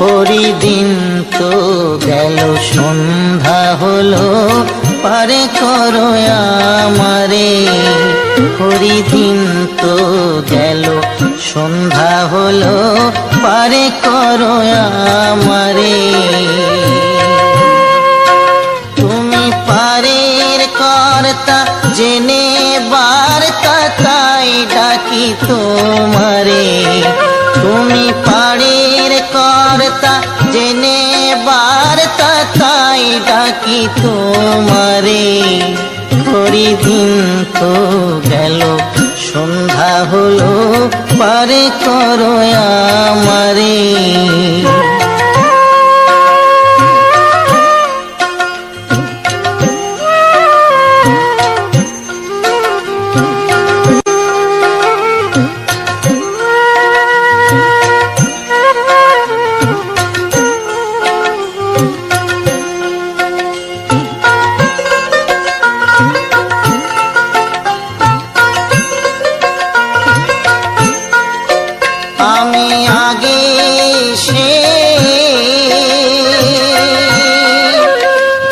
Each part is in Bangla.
পরিদিন তো গেল সন্ধ্যা হলো, পারে করো আমারে। পরিদিন তো গেল সন্ধ্যা হলো, পারে করো আমারে। তুমি পারের কর্তা জেনে বার্তা, তাই ডাকি তোমারে। তুমি পারের কর্তা জেনে বার্তা, তাই ডাকি তোমারে। পরিদিন তো গেল সন্ধ্যা হলো, পারে করো আমারে। আমি আগে সে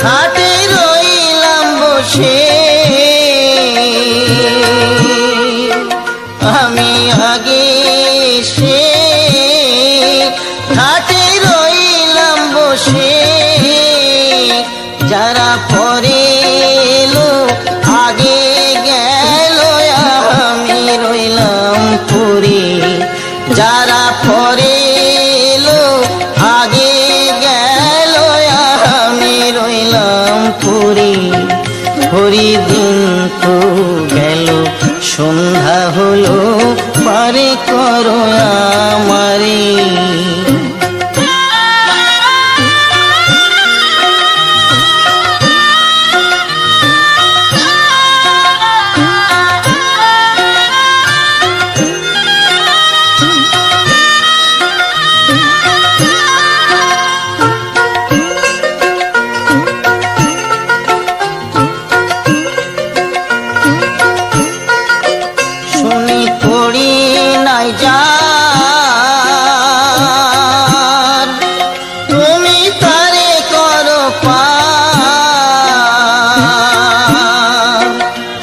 ঘাটে রইলাম বসে, আমি আগে সে ঘাটে রইলাম বসে। যারা পরে এলো আগে গেল, আমি রইলাম পরে। যারা পরে এলো আগে গেল, আমি রইলাম পরে। পরিদিন তো গেল সন্ধ্যা হলো, পারে করো আমারে। শুনি পড়ি নাই যার, তুমি তারে করো পার।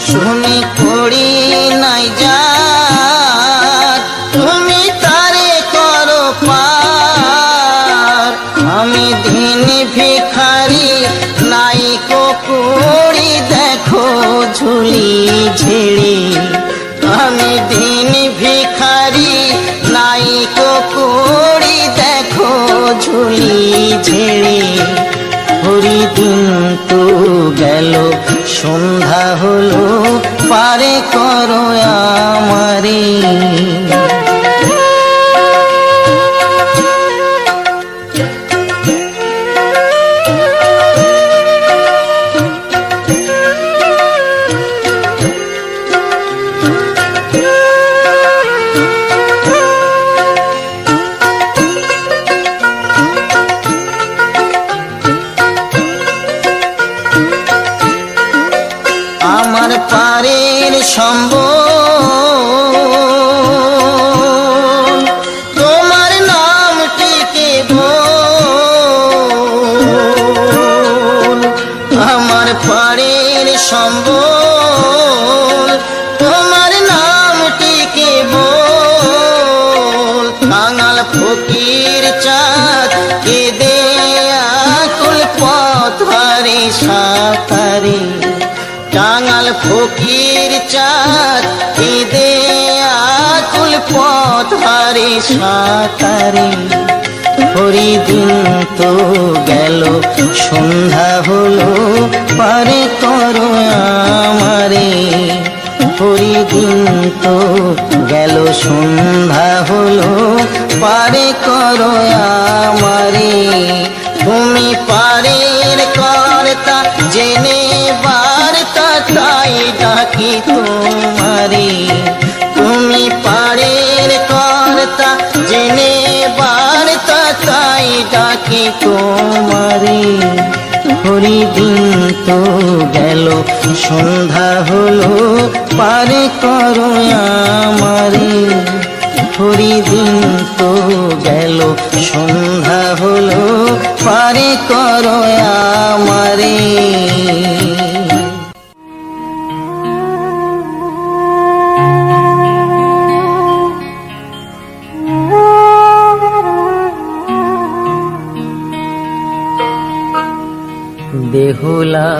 শুনি পড়ি নাই যার, তুমি তারে করো পার। আমি দিন ভিখারি নাই কুড়ি, দেখো ঝুলি ঝেড়ে। আমি দিন ভিখারি নাই কুড়ি, দেখো ঝুলি ঝেড়ে। পরিদিন তো গেল সন্ধ্যা হলো, পারে করো আমারে। আমার পারের সম্বল, তোমার নামটিকে বল। আমার পারের সম্বল, তোমার নামটিকে বল। কাঙাল ফকির চাঁদ কেঁদে আকুল পথ হারে সাঁতারে। কাঙাল ফকির চাঁদ কেঁদে আকুল পথ হারে সাঁতারে। পরিদিন তো গেল সন্ধ্যা হলো, পারে করো আমারে। পরিদিন তো গেল সন্ধ্যা হলো, পারে করো আমারে। তুমি পারের কর্তা জেনে বার্তা, তাই ডাকি তোমারে। তুমি পারের কর্তা জেনে বার্তা, তাই ডাকি তোমারে। পরিদিন তো গেল সন্ধ্যা হলো, পারে করো আমারে। পরিদিন তো গেল সন্ধ্যা হলো পারে করো আমারে। বেহুলা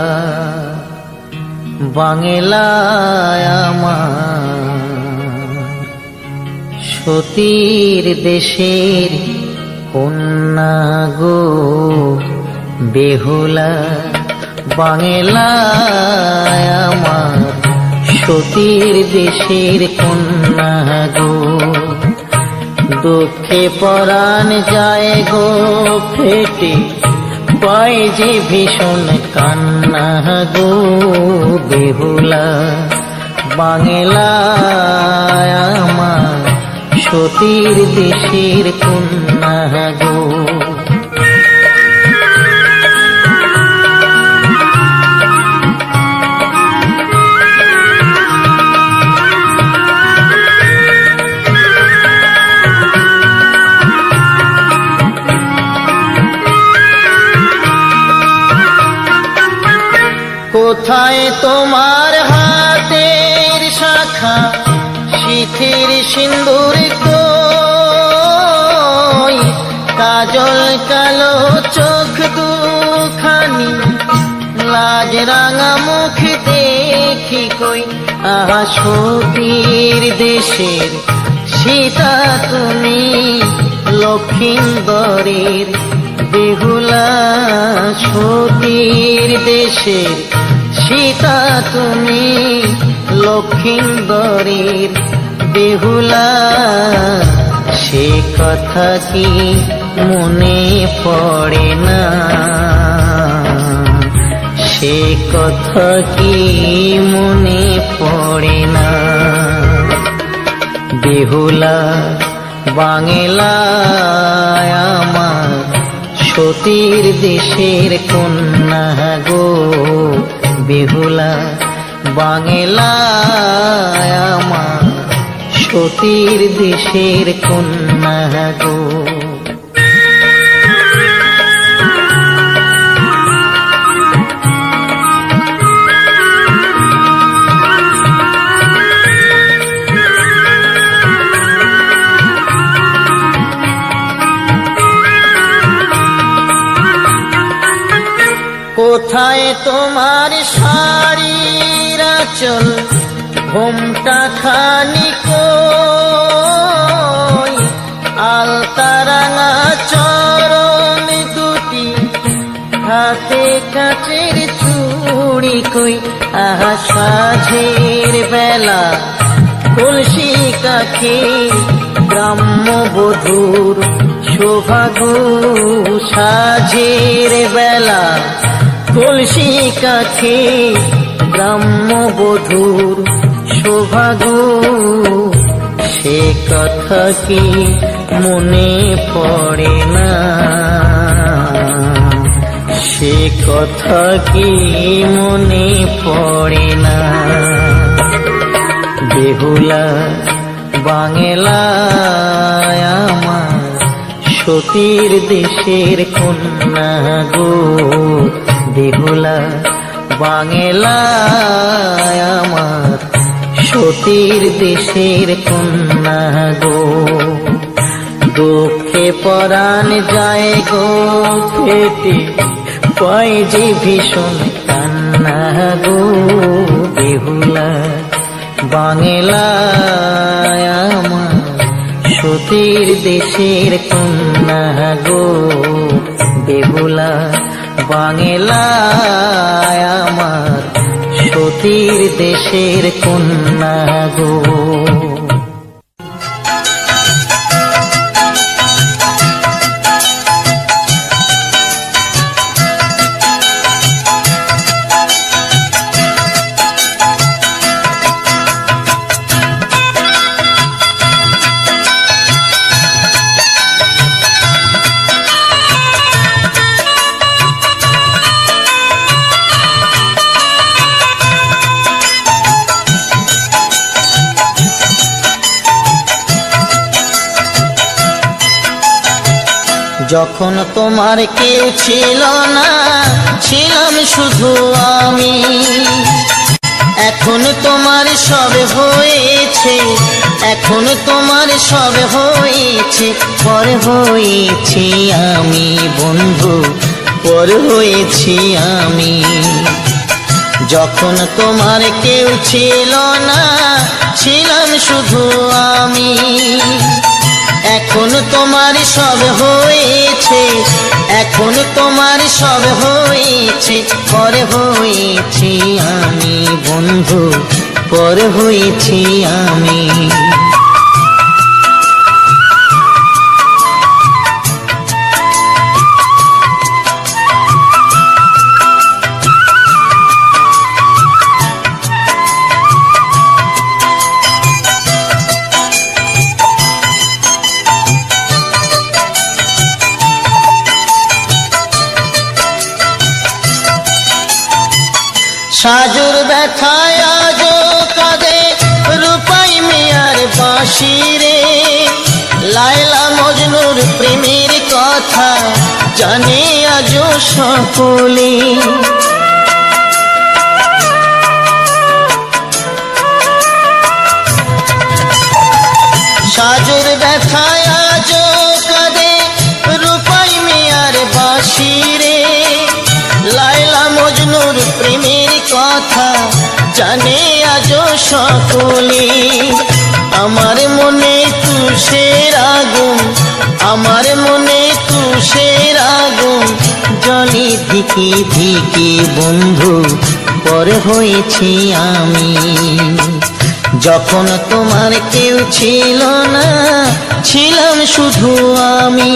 বাংলায় আমার সতীর দেশের কন্যা গো, বেহুলা বাংলায় আমার সতীর দেশের কন্যা গো। দুঃখে পরাণ যায় গো ফেটে, পায় যে ভীষণ কান্না গো, বেহুলা বাংলায় আমার সতীর দেশের কন্যা গো। কোথায় তোমার হাতের শাখা, শিথির সিন্দুর কই, কাজল কালো চোখ দুখানি, লাজ রাঙা মুখ দেখি কই। আহা সতীর দেশের সীতা তুমি, লক্ষিন্দরের বেহুলা, সতীর দেশের সীতা তুমি, লক্ষিন্দরের বেহুলা। সে কথা কি মনে পড়ে না, সে কথা কি মনে পড়ে না। বেহুলা বাংলায় আমার সতীর দেশের কন্যা গো, বেহুলা বাংলায় আমার সতীর দেশের কন্যা গো। কোথায় তোমার শাড়ির আঁচল, ঘোমটা খানি কই, আলতা রাঙা চরণ দুটি, হাতে কাচের চুড়ি কই। আহা সাঁঝের বেলা কলসি কাঠে, গ্রাম্য বধূর শোভা গো, সাঁঝের বেলা কলসি কাঠে, গ্রাম্য বধূর শোভা গো। সে কথা কি মনে পড়ে না, সে কথা কি মনে পড়ে না। বেহুলা বাংলায় আমার সতীর দেশের কন্যা গো, বেহুলা বাংলায় আমার সতীর দেশের কন্যা গো। দুঃখে পরাণ যায় গো ফেটে, পায় যে ভীষণ কান্না গো, বেহুলা বাংলায় আমার সতীর দেশের কন্যা গো, বেহুলা বাংলায় আমার সতীর দেশের কন্যা গো। যখন তোমার কেউ ছিল না, ছিলাম শুধু আমি। এখন তোমার সব হয়েছে, এখন তোমার সব হয়েছে, পর হয়েছি আমি বন্ধু, পর হয়েছি আমি। যখন তোমার কেউ ছিল না, ছিলাম শুধু আমি। এখন তোমার সব হয়েছে, এখন তোমার সব হয়েছে, পর হয়েছি আমি বন্ধু, পর হয়েছি আমি। সাজুর ব্যথায় আজো কাঁদে রূপাই মিয়ার বাঁশি রে। লায়লা মজনুর প্রেমের কথা জানে আজো সকলে। সাজুর ব্যথায় আজো কাঁদে রূপাই মিয়ার বাঁশি রে। লায়লা মজনুর প্রেমের কথা জানে আজো সকলে। আমার মনে তুষের আগুন, আমার মনে তুষের আগুন জলে ধিকি ধিকি বন্ধু, পর হয়েছি আমি। যখন তোমার কেউ ছিল না, ছিলাম শুধু আমি।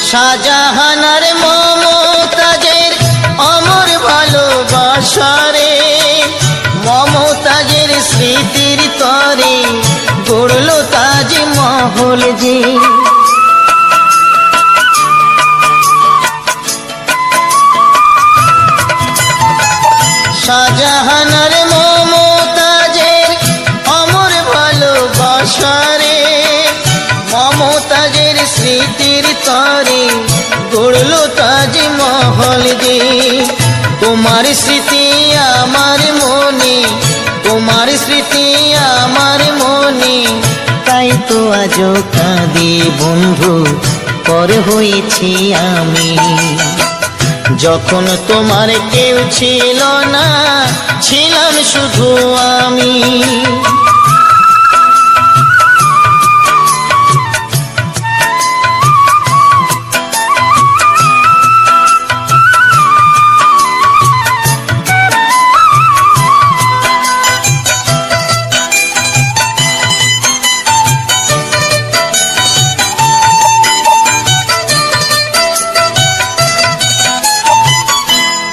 শাহজাহানার মমতাজের অমর ভালোবাসারে, মমতাজের স্মৃতির তরে গড়ল তাজমহল যে। শাহজাহানার মমতাজের অমর ভালোবাসারে, মমতাজের স্মৃতির তরে গড়ল তাজমহল যে। তোমার স্মৃতি আমার মনে, তোমার স্মৃতি আমার মনে, তাই তো আজো কাঁদি বন্ধু, পর হয়েছি আমি। যখন তোমার কেউ ছিল না, ছিলাম শুধু আমি।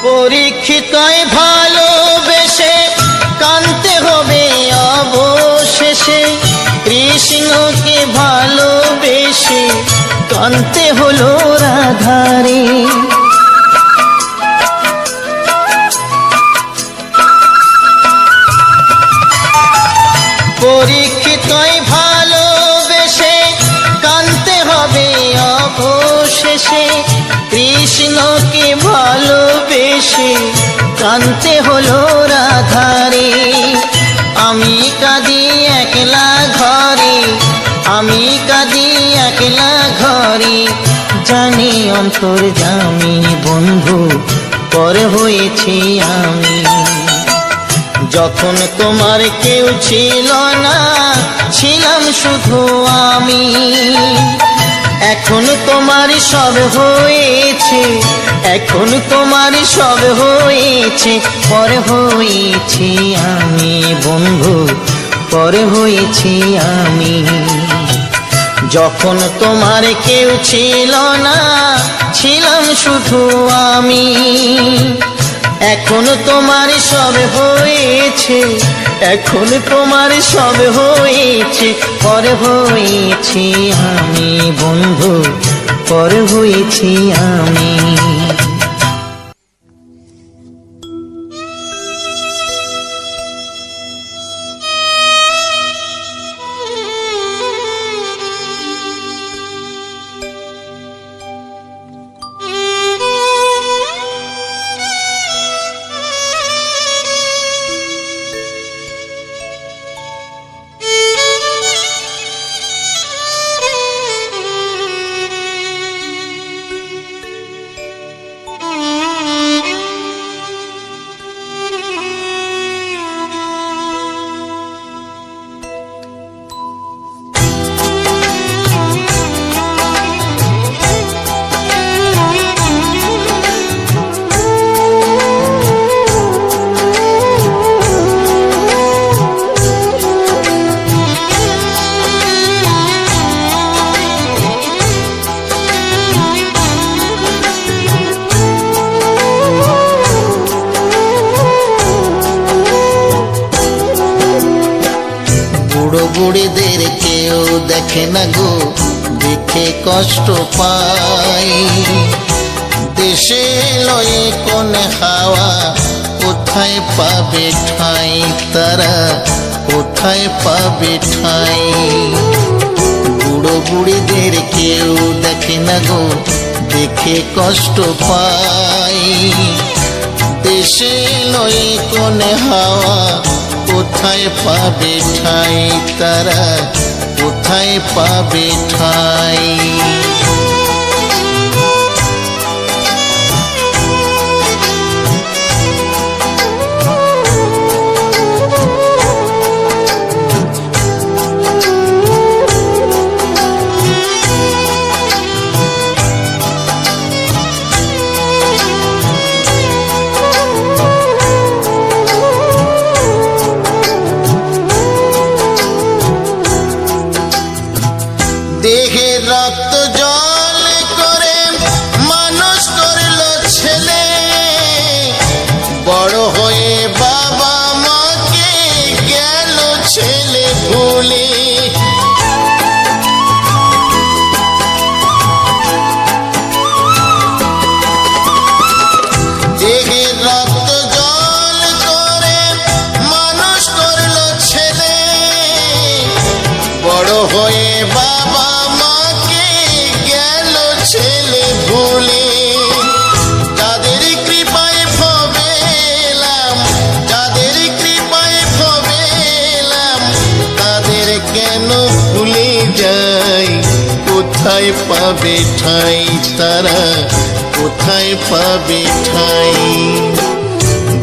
পরীক্ষিতয় ভালোবেসে কানতে হবে অবশেষে, কৃষ্ণকে ভালোবেসে কানতে হলো রাধারে। পরীক্ষিতয় ভালোবেসে কানতে হবে অবশেষে, কৃষ্ণকে ভালোবেসে কানতে হলো রাধারে। আমি কাঁদি একলা ঘরে, আমি কাঁদি একলা ঘরে, জানি অন্তর্যামী বন্ধু, পর হয়েছি আমি। যখন তোমার কেউ ছিল না, ছিলাম শুধু আমি। এখন তোমার সব হয়েছে, এখন তোমার সব হয়েছে, পর হয়েছি আমি বন্ধু, পর হয়েছি আমি। যখন তোমার কেউ ছিল না, ছিলাম শুধু আমি। এখন তোমার সব হয়েছে, এখন তোমার সব হয়েছে, পর হয়েছি আমি বন্ধু, পর হয়েছি আমি। বুড়িদের কেউ দেখে না গো, দেখে কষ্ট পাই। দেশে লয়ে কোন হাওয়া, কোথায় পাবে ঠাঁই তারা, কোথায় পাবে ঠাঁই। বুড়ো বুড়িদের কেউ দেখে না গো, দেখে কষ্ট পাই। দেশে লয়ে কোন হাওয়া, কোথায় পাবে ঠাঁই তারা, কোথায় পাবে ঠাঁই। দেহে রক্ত জল করে মানুষ করলো ছেলে, বড় হয়ে বাবা মাকে গেল ছেলে ভুলে। দেহে রক্ত জল করে মানুষ করলো ছেলে, বড় হয়ে বাবা ছেলে ভুলে। যাদের কৃপায় ভবেলাম, যাদের কৃপায় ভবেলাম, তাদের কেন ভুলে যাই, কোথায় পাবে ঠাঁই তারা, কোথায় পাবে ঠাঁই।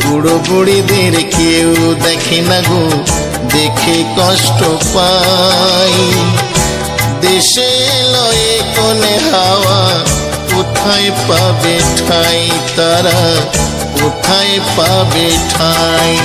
বুড়ো বুড়িদের কেউ দেখে না গো, দেখে কষ্ট পাই। দেশে লয়ে কোন হাওয়া, কোথায় পাবে ঠাঁই তারা, কোথায় পাবে ঠাঁই।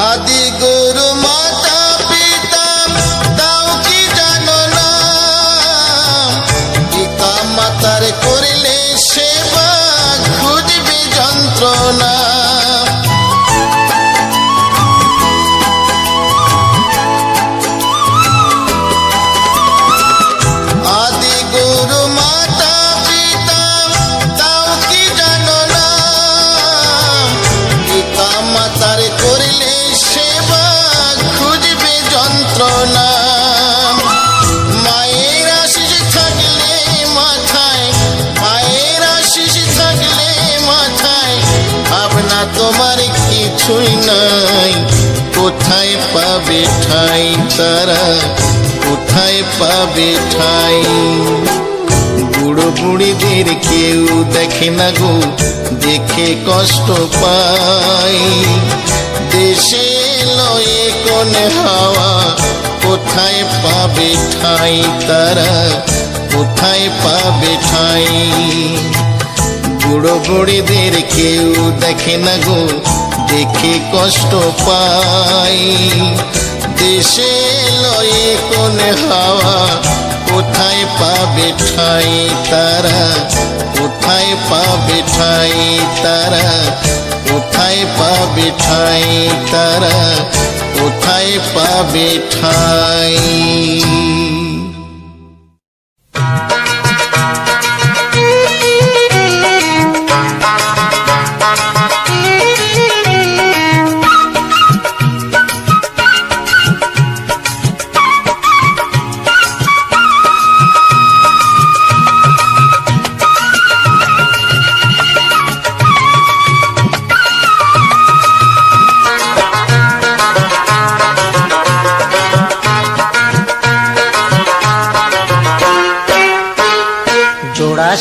আদি গুরু মাতা পিতা তাও কি জানো না, পিতা মাতার করলে সেবা খুঁজবে যন্ত্রণা। আদি গুরু মাতা পিতা তাও কি জানো না, পিতা মাতার করলে সেবা খুঁজবে যন্ত্রণা। মায়ের আশিস থাকলে মাথায়, মায়ের আশিস থাকলে মাথায়, ভাবনা তোমার কিছুই নাই, কোথায় পাবে ঠাঁই তারা, কোথায় পাবে ঠাঁই। বুড়ো বুড়িদের কেউ দেখে না গো, দেখে কষ্ট পাই। দেশে লয়ে কোন হাওয়া, কোথায় কোথায় পাবে ঠাঁই তারা, কোথায় পাবে ঠাঁই? বুড়ো বুড়িদের কেউ দেখে না গো, দেখে কষ্ট পাই। দেশে লয়ে কোন হাওয়া, কোথায় পাবে ঠাঁই তারা, কোথায় পাবে ঠাঁই তারা, কোথায় পাবে ঠাঁই তারা, কোথায় পাবে ঠাঁই?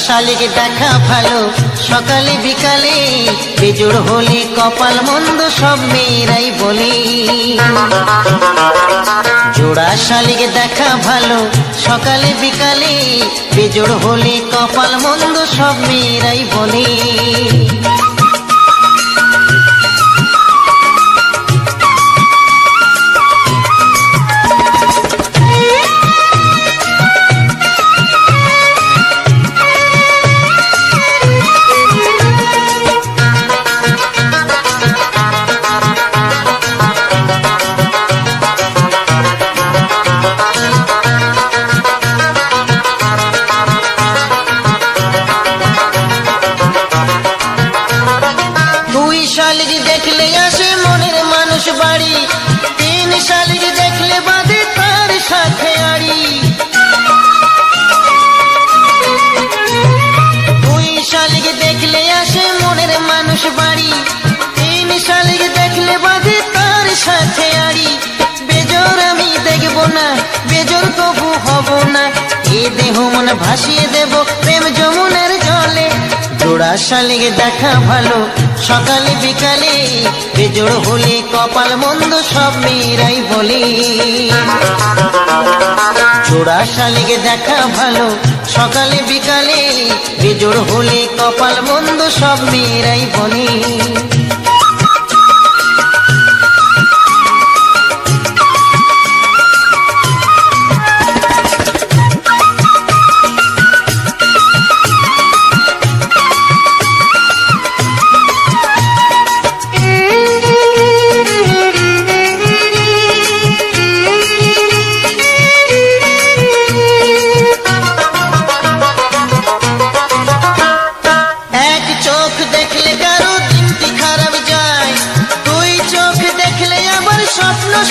শালিক দেখা ভালো সকালে বিকালে, বেজোড় হলে কপাল মন্দ সব মেয়েরাই বলে। জোড়া শালিক দেখা ভালো সকালে বিকালে, বেজোড় হলে কপাল মন্দ সব মেয়েরাই বলে। শালিক দেখলে আসে মনের মানুষ বাড়ি, তিন শালিক দেখলে বাঁধে তার সাথে আড়ি। দুই শালিক দেখলে আসে মনের মানুষ বাড়ি, তিন শালিক দেখলে বাঁধে তার সাথে আড়ি। বেজোর আমি দেখব না, বেজোর তবু হব না, এ দেহ মন ভাসিয়ে দেব প্রেম যমুনার জলে। জোড়া শালিক দেখা ভালো সকালে বিকালে, বেজোড় হলে কপাল মন্দ সব মেয়েরাই বলে। জোড়া শালিক দেখা ভালো সকালে বিকালে, বেজোড় হলে কপাল মন্দ সব মেয়েরাই বলে।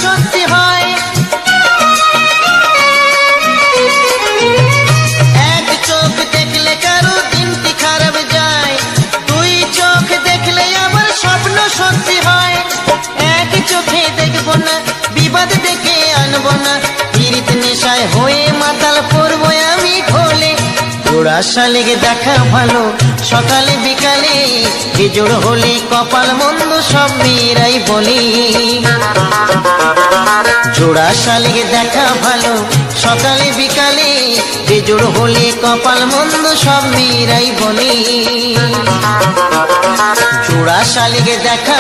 সত্যি হয় এক চোখ দেখলে কারো দিনটি খারাপ যায়, দুই চোখ দেখলে আবার স্বপ্ন সত্যি হয়। এক চোখে দেখবো না, বিবাদ ডেকে আনবো না, পীড়িত নেশায় হয়ে মাতাল পড়বো আমি ঢোলে। জোড়া শালিক দেখা ভালো সকালে বিকালে, বেজোড় হলে কপাল মন্দ সব মেয়েরাই বলে। জোড়া শালিক দেখা ভালো সকালে বিকালে, বেজোড় হলে কপাল মন্দ সব মেয়েরাই বলে। জোড়া শালিক দেখা